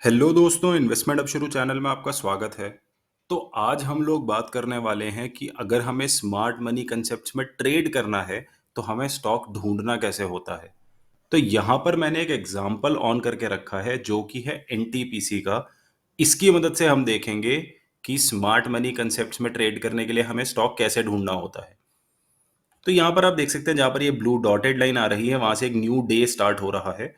Hello दोस्तों, investment अब शुरू चैनल में आपका स्वागत है। तो आज हम लोग बात करने वाले हैं कि अगर हमें स्मार्ट मनी कंसेप्ट्स में ट्रेड करना है, तो हमें स्टॉक ढूंढना कैसे होता है। तो यहाँ पर मैंने एक एग्जांपल ऑन करके रखा है जो कि है एनटीपीसी का। इसकी मदद से हम देखेंगे कि स्मार्ट मनी कंसेप्ट्स में ट्रेड करने के लिए हमें स्टॉक कैसे ढूंढना होता है। तो यहाँ पर आप देख सकते हैं, जहाँ पर ये ब्लू डॉटेड लाइन आ रही है, वहां से एक न्यू डे स्टार्ट हो रहा है।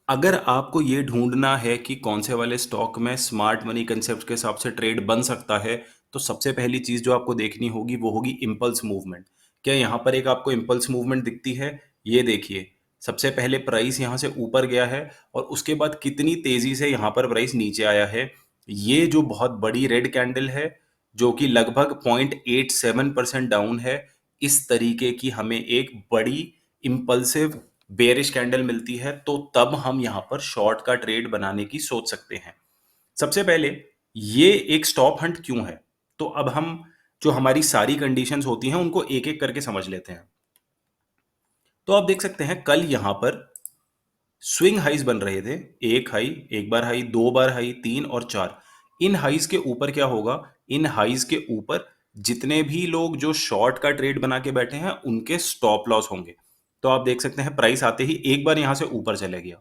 अगर आपको ये ढूंढना है कि कौन से वाले स्टॉक में स्मार्ट मनी कंसेप्ट के हिसाब से ट्रेड बन सकता है, तो सबसे पहली चीज जो आपको देखनी होगी वो होगी इम्पल्स मूवमेंट। क्या यहाँ पर एक आपको इम्पल्स मूवमेंट दिखती है? ये देखिए, सबसे पहले प्राइस यहाँ से ऊपर गया है और उसके बाद कितनी तेजी से यहाँ पर प्राइस नीचे आया है। ये जो बहुत बड़ी रेड कैंडल है, जो कि लगभग 0.87% डाउन है, इस तरीके की हमें एक बड़ी इम्पल्सिव बेरिश कैंडल मिलती है, तो तब हम यहां पर शॉर्ट का ट्रेड बनाने की सोच सकते हैं। सबसे पहले, ये एक स्टॉप हंट क्यों है? तो अब हम जो हमारी सारी कंडीशंस होती हैं उनको एक एक करके समझ लेते हैं। तो आप देख सकते हैं, कल यहां पर स्विंग हाइज बन रहे थे। एक हाई, एक बार हाई, दो बार हाई, तीन और चार। इन हाइज के ऊपर क्या होगा? इन हाइज के ऊपर जितने भी लोग जो शॉर्ट का ट्रेड बना के बैठे हैं उनके स्टॉप लॉस होंगे। तो आप देख सकते हैं, प्राइस आते ही एक बार यहां से ऊपर चले गया।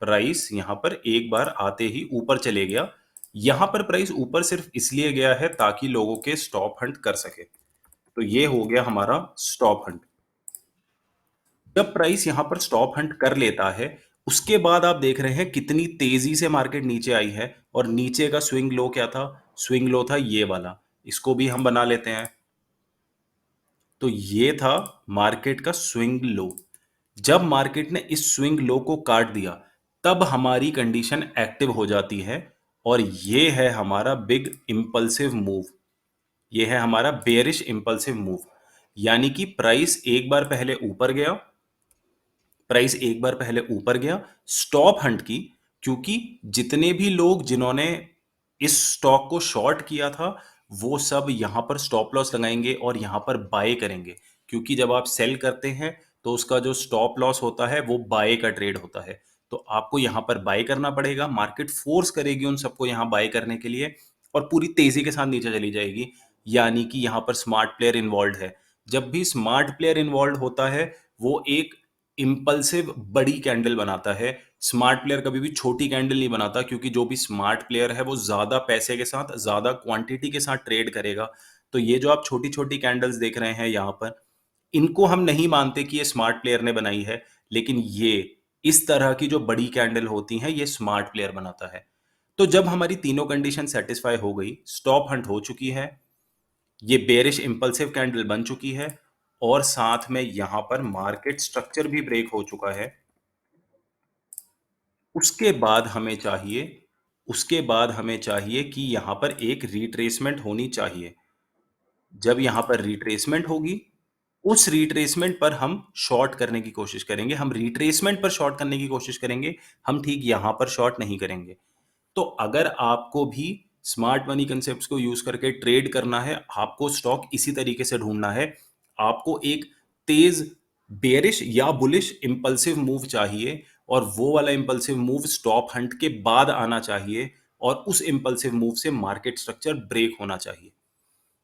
प्राइस यहां पर एक बार आते ही ऊपर चले गया। यहां पर प्राइस ऊपर सिर्फ इसलिए गया है ताकि लोगों के स्टॉप हंट कर सके। तो ये हो गया हमारा स्टॉप हंट। जब प्राइस यहां पर स्टॉप हंट कर लेता है, उसके बाद आप देख रहे हैं कितनी तेजी से मार्केट नीचे आई है। और नीचे का स्विंग लो क्या था? स्विंग लो था ये वाला। इसको भी हम बना लेते हैं। तो ये था मार्केट का स्विंग लो। जब मार्केट ने इस स्विंग लो को काट दिया, तब हमारी कंडीशन एक्टिव हो जाती है। और ये है हमारा बिग इंपल्सिव मूव। ये है हमारा बेरिश इंपल्सिव मूव। यानी कि प्राइस एक बार पहले ऊपर गया, स्टॉप हंट की। क्योंकि जितने भी लोग जिन्होंने इस स्टॉक को शॉर्ट किया था, वो सब यहां पर स्टॉप लॉस लगाएंगे और यहां पर बाय करेंगे। क्योंकि जब आप सेल करते हैं तो उसका जो स्टॉप लॉस होता है वो बाय का ट्रेड होता है। तो आपको यहां पर बाय करना पड़ेगा, मार्केट फोर्स करेगी उन सबको यहां बाय करने के लिए, और पूरी तेजी के साथ नीचे चली जाएगी। यानी कि यहां पर स्मार्ट प्लेयर इन्वॉल्व है। जब भी स्मार्ट प्लेयर इन्वॉल्व होता है, वो एक इम्पल्सिव बड़ी कैंडल बनाता है। स्मार्ट प्लेयर कभी भी छोटी कैंडल नहीं बनाता, क्योंकि जो भी स्मार्ट प्लेयर है वो ज्यादा पैसे के साथ, ज्यादा क्वांटिटी के साथ ट्रेड करेगा। तो ये जो आप छोटी छोटी कैंडल्स देख रहे हैं यहाँ पर, इनको हम नहीं मानते कि ये स्मार्ट प्लेयर ने बनाई है। लेकिन ये इस तरह की जो बड़ी कैंडल होती हैं, ये स्मार्ट प्लेयर बनाता है। तो जब हमारी तीनों कंडीशन सेटिस्फाई हो गई, स्टॉप हंट हो चुकी है, ये बेरिश इंपल्सिव कैंडल बन चुकी है, और साथ में यहां पर मार्केट स्ट्रक्चर भी ब्रेक हो चुका है, उसके बाद हमें चाहिए उसके बाद हमें चाहिए कि यहां पर एक रिट्रेसमेंट होनी चाहिए। जब यहां पर रिट्रेसमेंट होगी, उस रिट्रेसमेंट पर हम शॉर्ट करने की कोशिश करेंगे। हम रिट्रेसमेंट पर शॉर्ट करने की कोशिश करेंगे, हम ठीक यहां पर शॉर्ट नहीं करेंगे। तो अगर आपको भी स्मार्ट मनी कंसेप्ट को यूज करके ट्रेड करना है, आपको स्टॉक इसी तरीके से ढूंढना है। आपको एक तेज बेरिश या बुलिश इंपल्सिव मूव चाहिए, और वो वाला इंपल्सिव मूव स्टॉप हंट के बाद आना चाहिए, और उस इंपल्सिव मूव से मार्केट स्ट्रक्चर ब्रेक होना चाहिए।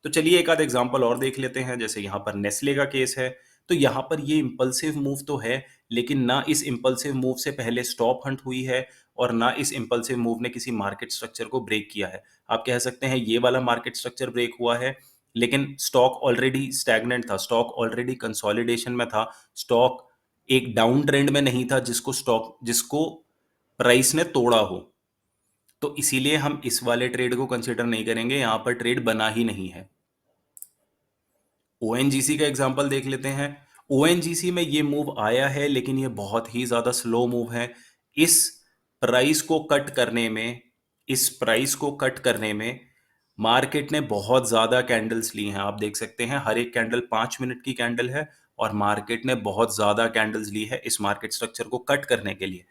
तो चलिए एक आध एग्जांपल और देख लेते हैं। जैसे यहाँ पर नेस्ले का केस है। तो यहाँ पर ये इंपल्सिव मूव तो है, लेकिन ना इस इंपल्सिव मूव से पहले स्टॉप हंट हुई है, और ना इस इंपल्सिव मूव ने किसी मार्केट स्ट्रक्चर को ब्रेक किया है। आप कह सकते हैं ये वाला मार्केट स्ट्रक्चर ब्रेक हुआ है, लेकिन स्टॉक ऑलरेडी स्टैग्नेंट था, स्टॉक ऑलरेडी कंसोलिडेशन में था, स्टॉक एक डाउन ट्रेंड में नहीं था जिसको प्राइस ने तोड़ा हो। तो इसीलिए हम इस वाले ट्रेड को कंसिडर नहीं करेंगे, यहां पर ट्रेड बना ही नहीं है। ओएनजीसी का एग्जांपल देख लेते हैं। ओएनजीसी में ये मूव आया है, लेकिन ये बहुत ही ज्यादा स्लो मूव है। इस प्राइस को कट करने में इस प्राइस को कट करने में मार्केट ने बहुत ज्यादा कैंडल्स ली हैं। आप देख सकते हैं, हर एक कैंडल 5 मिनट की कैंडल है, और मार्केट ने बहुत ज्यादा कैंडल्स ली है इस मार्केट स्ट्रक्चर को कट करने के लिए।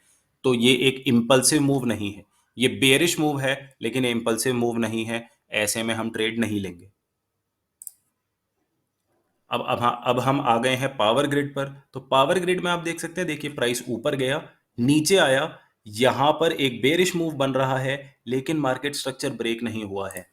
तो ये एक इम्पल्सिव मूव नहीं है, ये बेरिश मूव है, लेकिन ये इम्पल्सिव मूव नहीं है। ऐसे में हम ट्रेड नहीं लेंगे। अब हम आ गए हैं पावर ग्रिड पर। तो पावर ग्रिड में आप देख सकते हैं, देखिए प्राइस ऊपर गया, नीचे आया, यहां पर एक बेरिश मूव बन रहा है, लेकिन मार्केट स्ट्रक्चर ब्रेक नहीं हुआ है।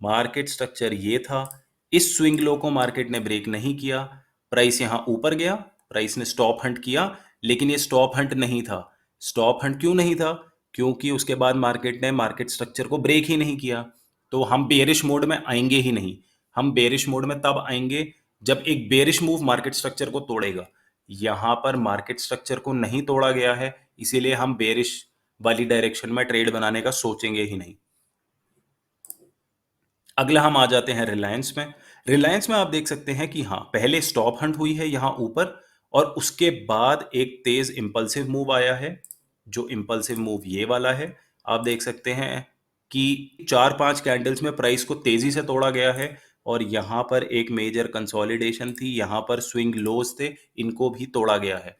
मार्केट स्ट्रक्चर ये था, इस स्विंग लो को मार्केट ने ब्रेक नहीं किया, प्राइस यहां ऊपर गया, प्राइस ने स्टॉप हंट किया, लेकिन ये स्टॉप हंट नहीं था। स्टॉप हंट क्यों नहीं था? क्योंकि उसके बाद मार्केट ने मार्केट स्ट्रक्चर को ब्रेक ही नहीं किया। तो हम बेरिश मोड में आएंगे ही नहीं। हम बेरिश मोड में तब आएंगे जब एक बेरिश मूव मार्केट स्ट्रक्चर को तोड़ेगा। यहां पर मार्केट स्ट्रक्चर को नहीं तोड़ा गया है, इसीलिए हम बेरिश वाली डायरेक्शन में ट्रेड बनाने का सोचेंगे ही नहीं। अगला हम आ जाते हैं रिलायंस में। रिलायंस में आप देख सकते हैं कि हाँ, पहले स्टॉप हंट हुई है यहाँ ऊपर, और उसके बाद एक तेज इंपल्सिव मूव आया है। जो इंपल्सिव मूव ये वाला है, आप देख सकते हैं कि 4-5 कैंडल्स में प्राइस को तेजी से तोड़ा गया है, और यहाँ पर एक मेजर कंसोलिडेशन थी, यहाँ पर स्विंग लोज थे, इनको भी तोड़ा गया है।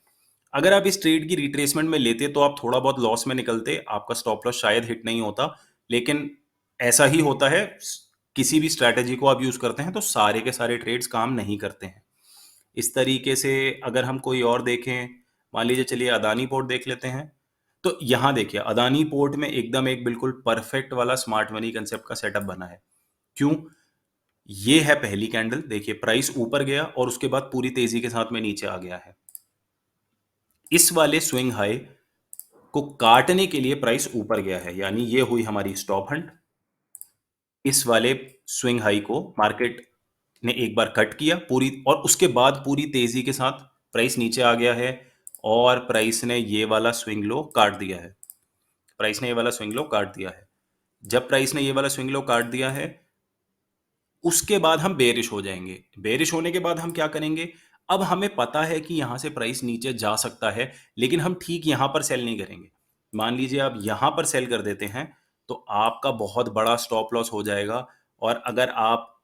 अगर आप इस ट्रेड की रिट्रेसमेंट में लेते तो आप थोड़ा बहुत लॉस में निकलते, आपका स्टॉप लॉस शायद हिट नहीं होता, लेकिन ऐसा ही होता है। किसी भी स्ट्रैटेजी को आप यूज करते हैं तो सारे के सारे ट्रेड्स काम नहीं करते हैं। इस तरीके से अगर हम कोई और देखें, मान लीजिए चलिए अदानी पोर्ट देख लेते हैं। तो यहां देखिए अदानी पोर्ट में एकदम एक बिल्कुल परफेक्ट वाला स्मार्ट मनी कंसेप्ट का सेटअप बना है। क्यों? ये है पहली कैंडल, देखिए प्राइस ऊपर गया और उसके बाद पूरी तेजी के साथ में नीचे आ गया है। इस वाले स्विंग हाई को काटने के लिए प्राइस ऊपर गया है, यानी ये हुई हमारी स्टॉप हंट। इस वाले स्विंग हाई को मार्केट ने एक बार कट किया पूरी, और उसके बाद पूरी तेजी के साथ प्राइस नीचे आ गया है, और प्राइस ने ये वाला स्विंग लो काट दिया है। प्राइस ने ये वाला स्विंग लो काट दिया है। जब प्राइस ने ये वाला स्विंग लो काट दिया है, उसके बाद हम बेरिश हो जाएंगे। बेरिश होने के बाद हम क्या करेंगे? अब हमें पता है कि यहां से प्राइस नीचे जा सकता है, लेकिन हम ठीक यहां पर सेल नहीं करेंगे। मान लीजिए आप यहां पर सेल कर देते हैं, तो आपका बहुत बड़ा स्टॉप लॉस हो जाएगा। और अगर आप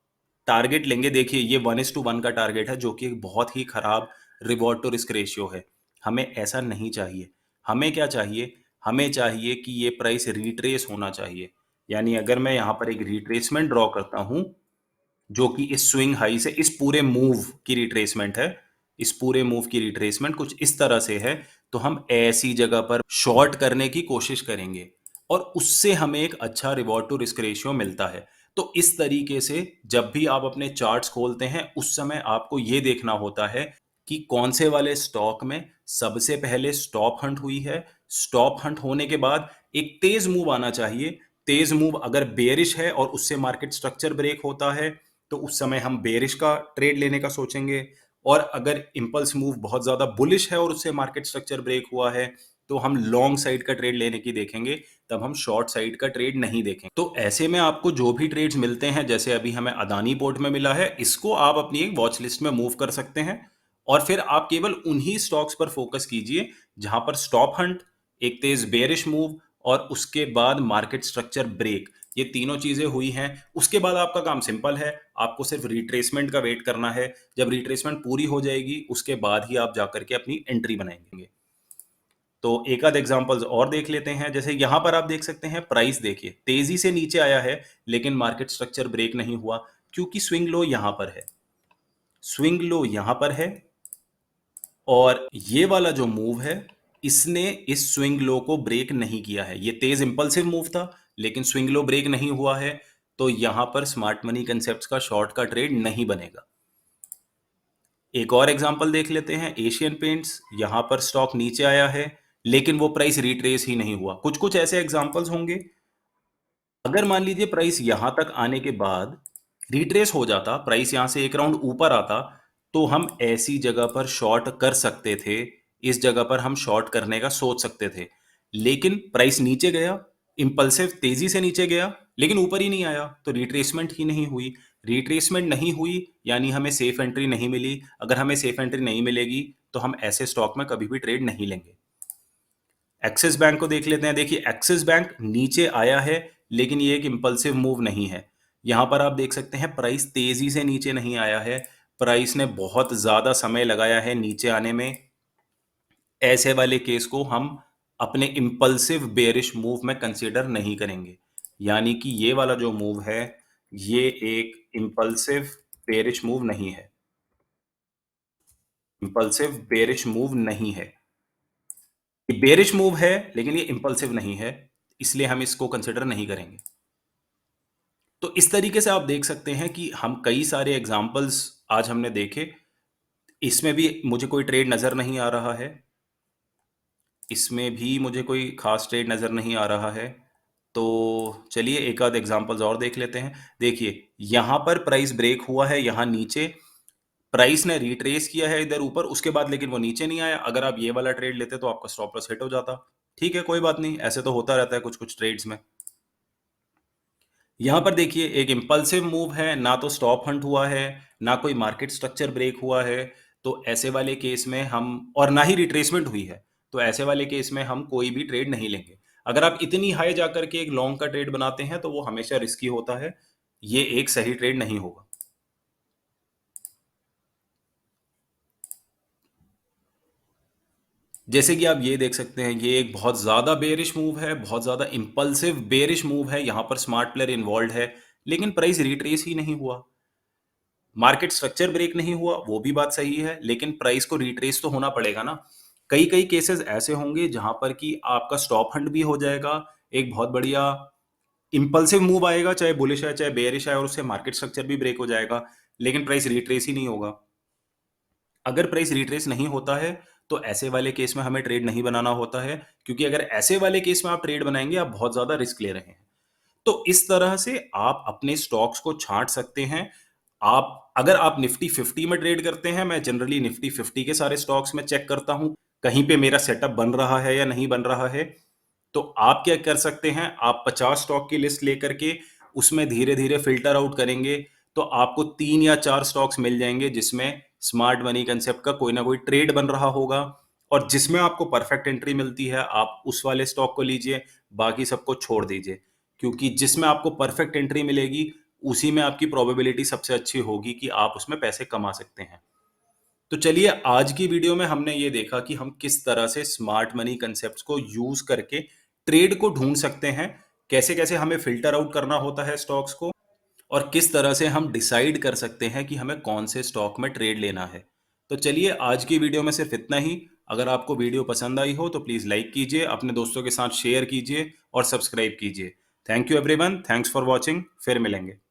टारगेट लेंगे, देखिए ये 1:1 का टारगेट है, जो कि एक बहुत ही खराब रिवॉर्ड टू रिस्क रेशियो है। हमें ऐसा नहीं चाहिए। हमें क्या चाहिए? हमें चाहिए कि ये प्राइस रिट्रेस होना चाहिए। यानी अगर मैं यहां पर एक रिट्रेसमेंट ड्रॉ करता हूं, जो कि इस स्विंग हाई से इस पूरे मूव की रिट्रेसमेंट है, इस पूरे मूव की रिट्रेसमेंट कुछ इस तरह से है, तो हम ऐसी जगह पर शॉर्ट करने की कोशिश करेंगे, और उससे हमें एक अच्छा रिवॉर्ड टू रिस्क रेशियो मिलता है। तो इस तरीके से जब भी आप अपने चार्ट्स खोलते हैं, उस समय आपको यह देखना होता है कि कौन से वाले स्टॉक में सबसे पहले स्टॉप हंट हुई है। स्टॉप हंट होने के बाद एक तेज मूव आना चाहिए। तेज मूव अगर बेरिश है और उससे मार्केट स्ट्रक्चर ब्रेक होता है, तो उस समय हम बेरिश का ट्रेड लेने का सोचेंगे। और अगर इंपल्स मूव बहुत ज्यादा बुलिश है और उससे मार्केट स्ट्रक्चर ब्रेक हुआ है, तो हम लॉन्ग साइड का ट्रेड लेने की देखेंगे। तब हम शॉर्ट साइड का ट्रेड नहीं देखेंगे। तो ऐसे में आपको जो भी ट्रेड्स मिलते हैं, जैसे अभी हमें अदानी पोर्ट में मिला है, इसको आप अपनी एक वॉच लिस्ट में मूव कर सकते हैं, और फिर आप केवल उन्हीं स्टॉक्स पर फोकस कीजिए जहां पर स्टॉप हंट, एक तेज बेरिश मूव, और उसके बाद मार्केट स्ट्रक्चर ब्रेक, ये तीनों चीजें हुई हैं। उसके बाद आपका काम सिंपल है, आपको सिर्फ रिट्रेसमेंट का वेट करना है। जब रिट्रेसमेंट पूरी हो जाएगी, उसके बाद ही आप जाकर के अपनी एंट्री बनाएंगे। तो एक आध एग्जांपल्स और देख लेते हैं। जैसे यहां पर आप देख सकते हैं, प्राइस देखिए तेजी से नीचे आया है, लेकिन मार्केट स्ट्रक्चर ब्रेक नहीं हुआ, क्योंकि स्विंग लो यहां पर है। स्विंग लो यहां पर है, और ये वाला जो मूव है, इसने इस स्विंग लो को ब्रेक नहीं किया है। ये तेज इंपल्सिव मूव था, लेकिन स्विंग लो ब्रेक नहीं हुआ है, तो यहां पर स्मार्ट मनी कंसेप्ट्स का शॉर्ट का ट्रेड नहीं बनेगा। एक और एग्जांपल देख लेते हैं, एशियन पेंट्स। यहां पर स्टॉक नीचे आया है, लेकिन वो प्राइस रिट्रेस ही नहीं हुआ। कुछ कुछ ऐसे एग्जांपल्स होंगे। अगर मान लीजिए प्राइस यहां तक आने के बाद रिट्रेस हो जाता, प्राइस यहां से एक राउंड ऊपर आता, तो हम ऐसी जगह पर शॉर्ट कर सकते थे। इस जगह पर हम शॉर्ट करने का सोच सकते थे, लेकिन प्राइस नीचे गया, इंपल्सिव तेजी से नीचे गया, लेकिन ऊपर ही नहीं आया, तो रिट्रेसमेंट ही नहीं हुई। रिट्रेसमेंट नहीं हुई, यानी हमें सेफ एंट्री नहीं मिली। अगर हमें सेफ एंट्री नहीं मिलेगी, तो हम ऐसे स्टॉक में कभी भी ट्रेड नहीं लेंगे। एक्सिस बैंक को देख लेते हैं। देखिए एक्सिस बैंक नीचे आया है, लेकिन ये एक इंपल्सिव मूव नहीं है। यहां पर आप देख सकते हैं प्राइस तेजी से नीचे नहीं आया है, प्राइस ने बहुत ज्यादा समय लगाया है नीचे आने में। ऐसे वाले केस को हम अपने इंपल्सिव बेरिश मूव में कंसीडर नहीं करेंगे। यानी कि ये वाला जो मूव है, ये एक इंपल्सिव बेरिश मूव नहीं है। इंपल्सिव बेरिश मूव नहीं है। ये बेरिश मूव है, लेकिन ये इम्पल्सिव नहीं है, इसलिए हम इसको कंसिडर नहीं करेंगे। तो इस तरीके से आप देख सकते हैं कि हम कई सारे एग्जांपल्स आज हमने देखे। इसमें भी मुझे कोई ट्रेड नज़र नहीं आ रहा है। इसमें भी मुझे कोई ख़ास ट्रेड नज़र नहीं आ रहा है। तो चलिए एक आध एग्जांपल्स और देख लेते हैं। देखिए, यहाँ पर प्राइस ब्रेक हुआ है, यहाँ नीचे प्राइस ने रिट्रेस किया है इधर ऊपर, उसके बाद लेकिन वो नीचे नहीं आया। अगर आप ये वाला ट्रेड लेते तो आपका स्टॉप लॉस हिट हो जाता। ठीक है, कोई बात नहीं, ऐसे तो होता रहता है कुछ-कुछ ट्रेड्स में। यहाँ पर देखिए एक इम्पल्सिव मूव है, ना तो स्टॉप हंट हुआ है, ना कोई मार्केट स्ट्रक्चर ब्रेक हुआ है। तो ऐसे वाले केस में हम और ना ही रिट्रेसमेंट हुई है। तो ऐसे वाले केस में हम कोई भी ट्रेड नहीं लेंगे। अगर आप इतनी हाई जाकर के एक लॉन्ग का ट्रेड बनाते हैं तो वो हमेशा रिस्की होता है। ये एक सही ट्रेड नहीं होगा। जैसे कि आप ये देख सकते हैं, ये एक बहुत ज़्यादा बेयरिश मूव है, बहुत ज़्यादा इम्पल्सिव बेयरिश मूव है। यहाँ पर स्मार्ट प्लेयर इन्वॉल्व है, लेकिन प्राइस रिट्रेस ही नहीं हुआ। मार्केट स्ट्रक्चर ब्रेक नहीं हुआ, वो भी बात सही है, लेकिन प्राइस को रिट्रेस तो होना पड़ेगा ना। कई कई केसेस ऐसे होंगे जहां पर कि आपका स्टॉप हंट भी हो जाएगा, एक बहुत बढ़िया इंपल्सिव मूव आएगा, चाहे बुलिश है चाहे बेयरिश है, और उससे मार्केट स्ट्रक्चर भी ब्रेक हो जाएगा, लेकिन प्राइस रिट्रेस ही नहीं होगा। अगर प्राइस रिट्रेस नहीं होता है तो ऐसे वाले केस में हमें ट्रेड नहीं बनाना होता है, क्योंकि अगर ऐसे वाले केस में आप ट्रेड बनाएंगे आप बहुत ज्यादा रिस्क ले रहे हैं। तो इस तरह से आप अपने स्टॉक्स को छांट सकते हैं। आप अगर आप निफ्टी 50 में ट्रेड करते हैं, मैं जनरली निफ्टी 50 के सारे स्टॉक्स में चेक करता हूं, कहीं पे मेरा सेटअप बन रहा है या नहीं बन रहा है। तो आप क्या कर सकते हैं, आप 50 स्टॉक की लिस्ट लेकर के उसमें धीरे धीरे फिल्टर आउट करेंगे, तो आपको 3 या 4 स्टॉक्स मिल जाएंगे जिसमें स्मार्ट मनी कंसेप्ट का कोई ना कोई ट्रेड बन रहा होगा, और जिसमें आपको परफेक्ट एंट्री मिलती है आप उस वाले स्टॉक को लीजिए, बाकी सबको छोड़ दीजिए। क्योंकि जिसमें आपको परफेक्ट एंट्री मिलेगी उसी में आपकी प्रोबेबिलिटी सबसे अच्छी होगी कि आप उसमें पैसे कमा सकते हैं। तो चलिए, आज की वीडियो में हमने ये देखा कि हम किस तरह से स्मार्ट मनी कंसेप्ट को यूज करके ट्रेड को ढूंढ सकते हैं, कैसे कैसे हमें फिल्टर आउट करना होता है स्टॉक्स को, और किस तरह से हम डिसाइड कर सकते हैं कि हमें कौन से स्टॉक में ट्रेड लेना है। तो चलिए, आज की वीडियो में सिर्फ इतना ही। अगर आपको वीडियो पसंद आई हो तो प्लीज़ लाइक कीजिए, अपने दोस्तों के साथ शेयर कीजिए और सब्सक्राइब कीजिए। Thank you everyone, thanks for watching, फिर मिलेंगे।